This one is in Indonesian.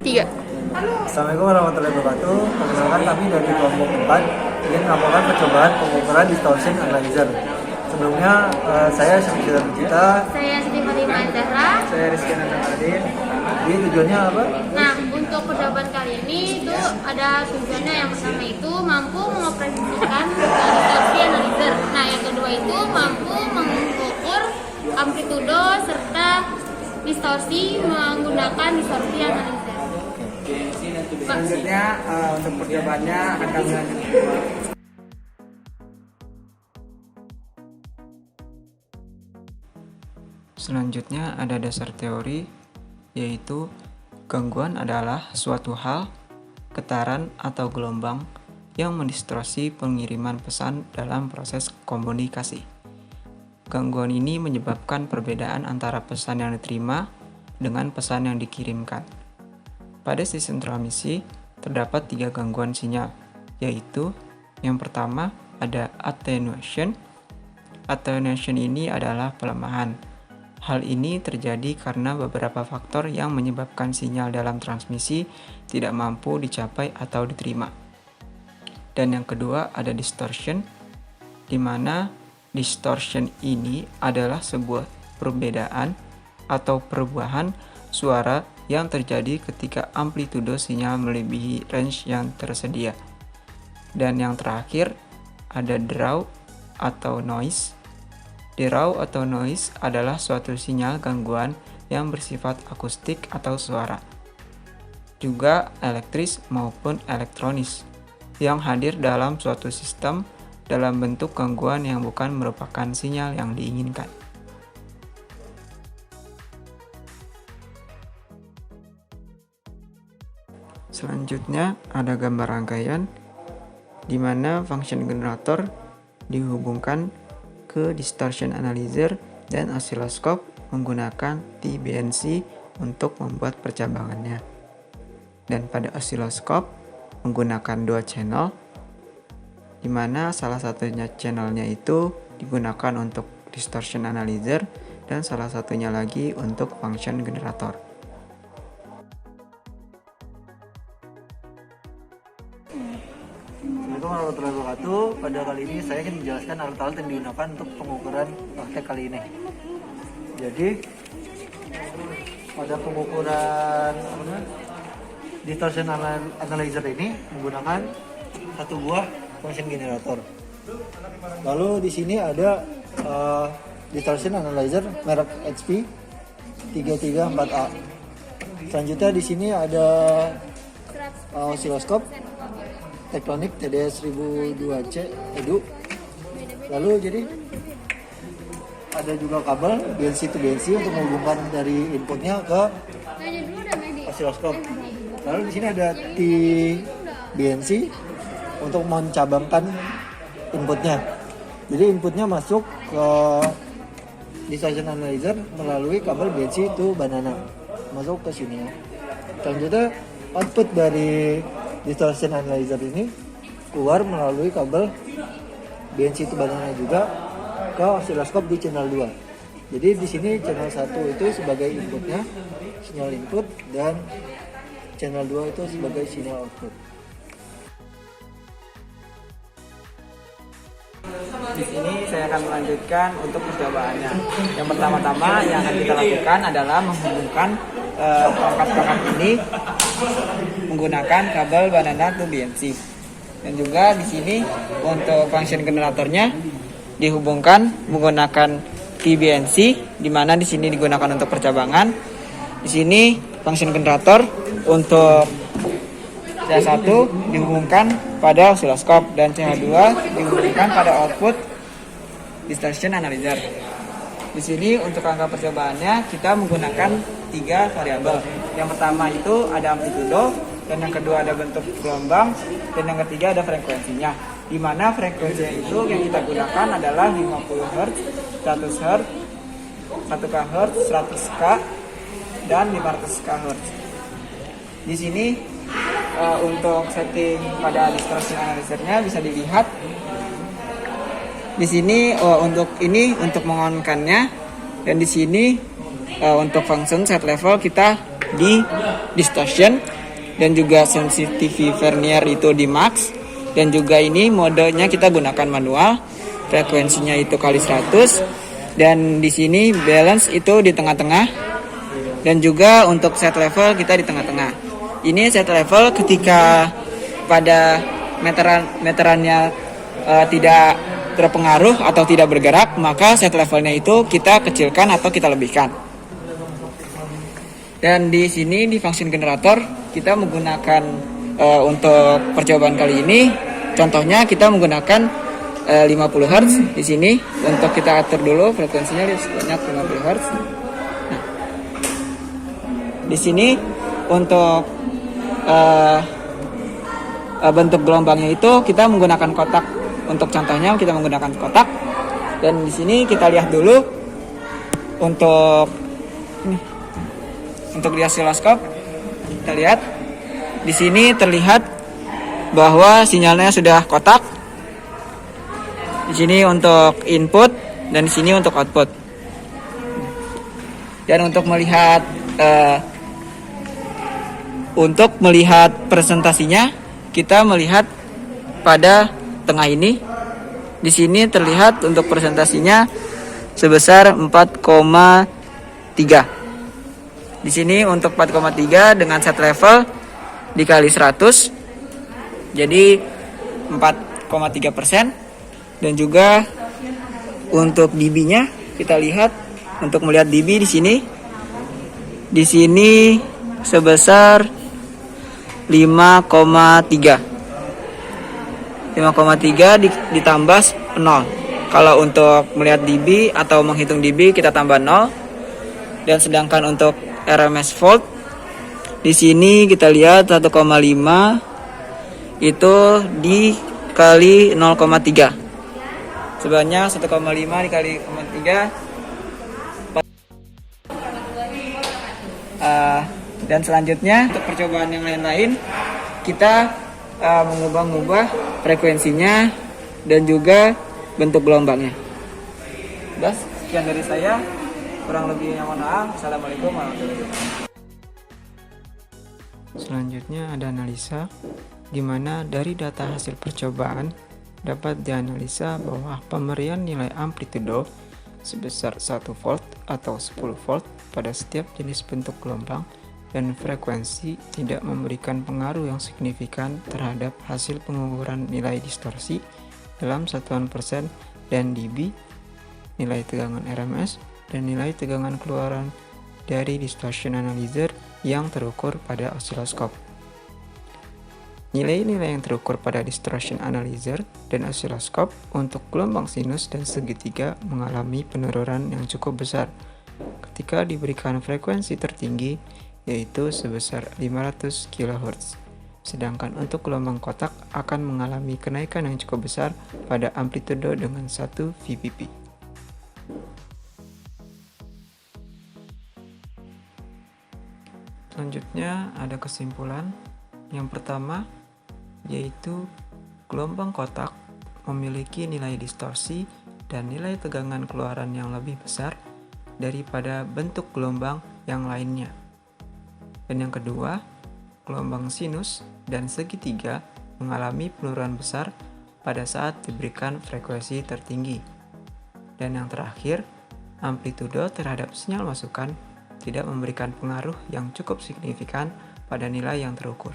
Tiga. Assalamualaikum warahmatullahi wabarakatuh. Perkenalkan kami dari kelompok 4 ingin melakukan percobaan pengukuran distortion analyzer. Sebelumnya saya Syamsuddin Cita. Saya Siti Fatimah Zahra. Saya Rizky Nandamadin. Jadi tujuannya apa? Nah, untuk percobaan kali ini itu ada tujuannya. Yang pertama itu mampu mengoperasikan distorsi analyzer. Nah, yang kedua itu mampu mengukur amplitudo serta distorsi menggunakan distorsi analyzer. Selanjutnya untuk percobaannya akan kami lanjutkan. Selanjutnya ada dasar teori, yaitu gangguan adalah suatu hal, getaran atau gelombang yang mendistorsi pengiriman pesan dalam proses komunikasi. Gangguan ini menyebabkan perbedaan antara pesan yang diterima dengan pesan yang dikirimkan. Pada sistem transmisi, terdapat 3 gangguan sinyal, yaitu yang pertama ada attenuation. Attenuation ini adalah pelemahan. Hal ini terjadi karena beberapa faktor yang menyebabkan sinyal dalam transmisi tidak mampu dicapai atau diterima. Dan yang kedua ada distortion, di mana distortion ini adalah sebuah perbedaan atau perubahan suara yang terjadi ketika amplitudo sinyal melebihi range yang tersedia. Dan yang terakhir ada draw atau noise. Draw atau noise adalah suatu sinyal gangguan yang bersifat akustik atau suara, juga elektris maupun elektronis, yang hadir dalam suatu sistem dalam bentuk gangguan yang bukan merupakan sinyal yang diinginkan. Selanjutnya ada gambar rangkaian di mana function generator dihubungkan ke distortion analyzer dan oscilloscope menggunakan TBNC untuk membuat percabangannya. Dan pada oscilloscope menggunakan 2 channel, di mana salah satunya channelnya itu digunakan untuk distortion analyzer dan salah satunya lagi untuk function generator. Assalamualaikum warahmatullahi wabarakatuh. Pada kali ini saya ingin menjelaskan alat-alat yang digunakan untuk pengukuran praktek kali ini. Jadi pada pengukuran distortion analyzer ini menggunakan 1 buah function generator. Lalu di sini ada distortion analyzer merek HP 334A. Selanjutnya di sini ada oscilloscope Tektonik TDS 1002C Edu. Lalu jadi ada juga kabel BNC to BNC untuk menghubungkan dari inputnya ke oscilloscope. Lalu di sini ada T-BNC untuk mencabangkan inputnya. Jadi inputnya masuk ke distortion analyzer melalui kabel BNC to banana, masuk ke sini. Selanjutnya output dari distortion analyzer ini keluar melalui kabel BNC to banana juga ke oscilloscope di channel 2. Jadi di sini channel 1 itu sebagai inputnya, sinyal input, dan channel 2 itu sebagai sinyal output. Di sini saya akan melanjutkan untuk percobaannya. Yang pertama-tama yang akan kita lakukan adalah menghubungkan perangkat-perangkat ini menggunakan kabel banana to BNC. Dan juga di sini untuk function generatornya dihubungkan menggunakan TBNC, di mana di sini digunakan untuk percabangan. Di sini function generator untuk CH1 dihubungkan pada oscilloscope dan CH2 dihubungkan pada output distortion analyzer. Di sini untuk angka percobaannya kita menggunakan 3 variabel. Yang pertama itu ada amplitudo, dan yang kedua ada bentuk gelombang, dan yang ketiga ada frekuensinya. Di mana frekuensinya itu yang kita gunakan adalah 50 Hz, 100 Hz, 1 kHz, 100 K, dan 500 kHz. Di sini untuk setting pada distortion analyzer-nya bisa dilihat di sini untuk mengonkannya, dan di sini untuk function set level kita di distortion, dan juga sensitivity vernier itu di max, dan juga ini modenya kita gunakan manual, frekuensinya itu kali 100, dan di sini balance itu di tengah-tengah, dan juga untuk set level kita di tengah-tengah. Ini set level ketika pada meterannya tidak terpengaruh atau tidak bergerak, maka set levelnya itu kita kecilkan atau kita lebihkan. Dan di sini di function generator kita menggunakan untuk percobaan kali ini, contohnya kita menggunakan 50 Hz di sini. Untuk kita atur dulu frekuensinya sebanyak 50 Hz. Nah, di sini untuk bentuk gelombangnya itu kita menggunakan kotak. Untuk contohnya kita menggunakan kotak, dan di sini kita lihat dulu untuk di osiloskop. Kita lihat di sini terlihat bahwa sinyalnya sudah kotak. Di sini untuk input dan di sini untuk output. Dan untuk melihat presentasinya, kita melihat pada tengah ini. Di sini terlihat untuk presentasinya sebesar 4,3. Di sini untuk 4,3 dengan set level dikali 100, jadi 4,3%. Dan juga untuk dB-nya kita lihat, untuk melihat dB di sini sebesar 5,3 ditambah 0. Kalau untuk melihat dB atau menghitung dB kita tambah 0. Dan sedangkan untuk RMS volt di sini kita lihat 1,5 itu dikali 0,3. Sebanyak 1,5 dikali 0,3. Dan selanjutnya untuk percobaan yang lain-lain kita mengubah frekuensinya dan juga bentuk gelombangnya. Sekian dari saya, kurang lebihnya mohon maaf. Assalamualaikum warahmatullahi wabarakatuh. Selanjutnya ada analisa, di mana dari data hasil percobaan dapat dianalisa bahwa pemberian nilai amplitudo sebesar 1 volt atau 10 volt pada setiap jenis bentuk gelombang dan frekuensi tidak memberikan pengaruh yang signifikan terhadap hasil pengukuran nilai distorsi dalam satuan persen dan dB, nilai tegangan RMS, dan nilai tegangan keluaran dari distortion analyzer yang terukur pada osiloskop. Nilai-nilai yang terukur pada distortion analyzer dan osiloskop untuk gelombang sinus dan segitiga mengalami penurunan yang cukup besar ketika diberikan frekuensi tertinggi, yaitu sebesar 500 kHz. Sedangkan untuk gelombang kotak akan mengalami kenaikan yang cukup besar pada amplitudo dengan 1 VPP. Selanjutnya ada kesimpulan. Yang pertama yaitu gelombang kotak memiliki nilai distorsi dan nilai tegangan keluaran yang lebih besar daripada bentuk gelombang yang lainnya. Dan yang kedua, gelombang sinus dan segitiga mengalami penurunan besar pada saat diberikan frekuensi tertinggi. Dan yang terakhir, amplitudo terhadap sinyal masukan tidak memberikan pengaruh yang cukup signifikan pada nilai yang terukur.